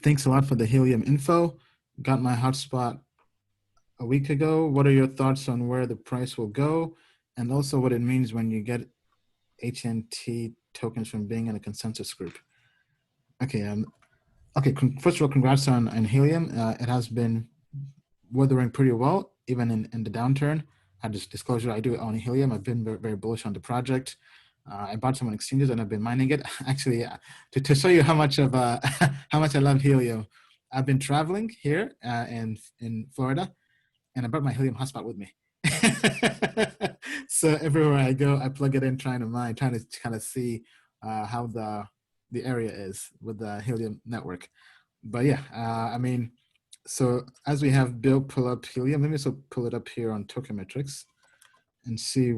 Thanks a lot for the Helium info. Got my hotspot a week ago. What are your thoughts on where the price will go, and also what it means when you get HNT tokens from being in a consensus group? Okay. Okay. First of all, congrats on Helium. It has been weathering pretty well, even in the downturn. I just disclosure, I do own Helium. I've been very, very bullish on the project. I bought some on exchanges and I've been mining it. Actually, to show you how much of how much I love Helium, I've been traveling here in Florida, and I brought my Helium hotspot with me. So everywhere I go, I plug it in, trying to mine, trying to kind of see how the area is with the Helium network. But yeah, I mean, so as we have Bill pull up Helium, let me also pull it up here on Token Metrics and see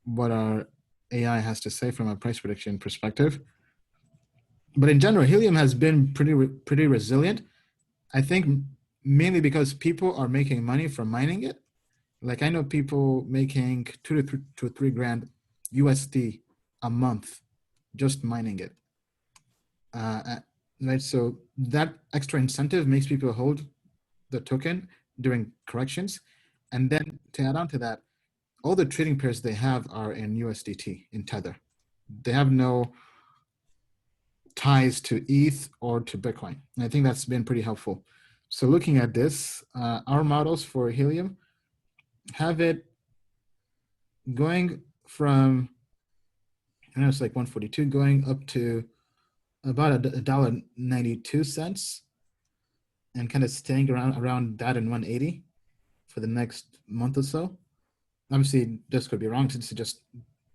what our AI has to say from a price prediction perspective. But in general, Helium has been pretty resilient. I think mainly because people are making money from mining it. Like I know people making 2 to 3 grand USD a month just mining it. Right, so that extra incentive makes people hold the token during corrections. And then to add on to that, all the trading pairs they have are in USDT, in Tether. They have no ties to ETH or to Bitcoin. And I think that's been pretty helpful. So looking at this, our models for Helium have it going from, I know it's like 142, going up to about $1.92 and kind of staying around that in 180 for the next month or so. Obviously, this could be wrong, since just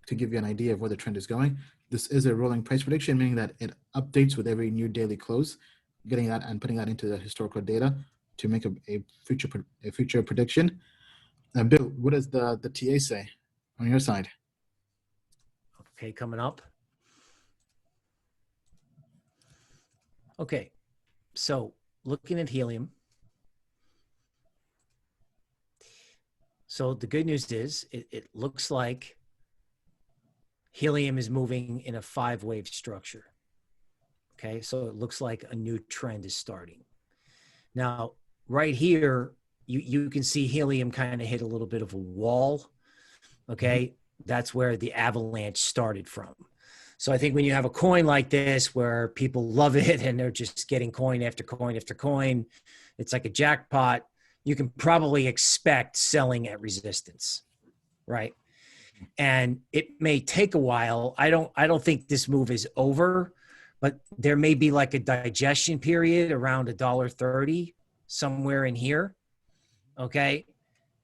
to give you an idea of where the trend is going. This is a rolling price prediction, meaning that it updates with every new daily close, getting that and putting that into the historical data to make a future prediction. Bill, what does the TA say on your side? Okay, coming up. Okay, so looking at Helium. So the good news is it looks like Helium is moving in a 5-wave structure. Okay, so it looks like a new trend is starting. Now, right here, you can see Helium kind of hit a little bit of a wall. Okay, that's where the avalanche started from. So I think when you have a coin like this where people love it and they're just getting coin after coin after coin, it's like a jackpot. You can probably expect selling at resistance, right? And it may take a while. I don't think this move is over, but there may be like a digestion period around $1.30, somewhere in here. Okay.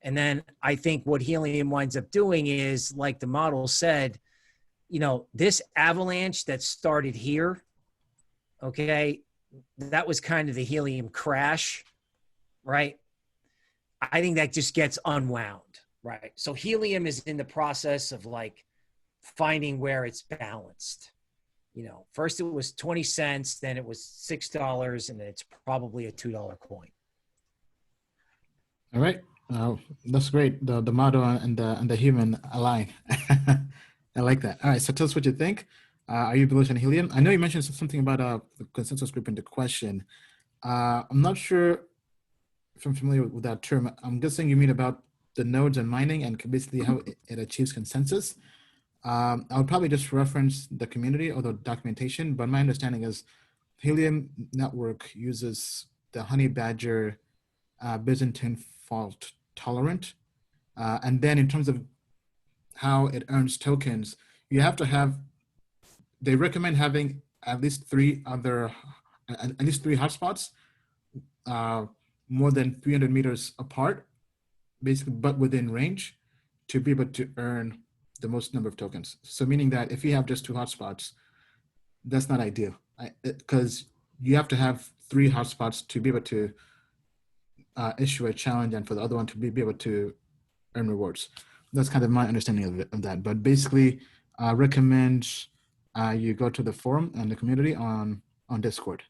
And then I think what Helium winds up doing is, like the model said, you know, this avalanche that started here, okay, that was kind of the Helium crash, right? I think that just gets unwound, right? So Helium is in the process of like finding where it's balanced. You know, first it was 20 cents, then it was $6, and then it's probably a $2 coin. All right. That's great. The model and the human align. I like that. All right. So tell us what you think. Are you bullish on Helium? I know you mentioned something about the consensus group in the question. I'm not sure if I'm familiar with that term. I'm guessing you mean about the nodes and mining and basically how it achieves consensus. I'll probably just reference the community or the documentation, but my understanding is Helium network uses the Honey Badger Byzantine fault tolerant. And then in terms of how it earns tokens, you have to have, they recommend having at least three hotspots, more than 300 meters apart, basically, but within range, to be able to earn the most number of tokens. So meaning that if you have just 2 hotspots, that's not ideal, because you have to have 3 hotspots to be able to issue a challenge, and for the other one to be able to earn rewards. That's kind of my understanding of that. But basically, recommend you go to the forum and the community on Discord.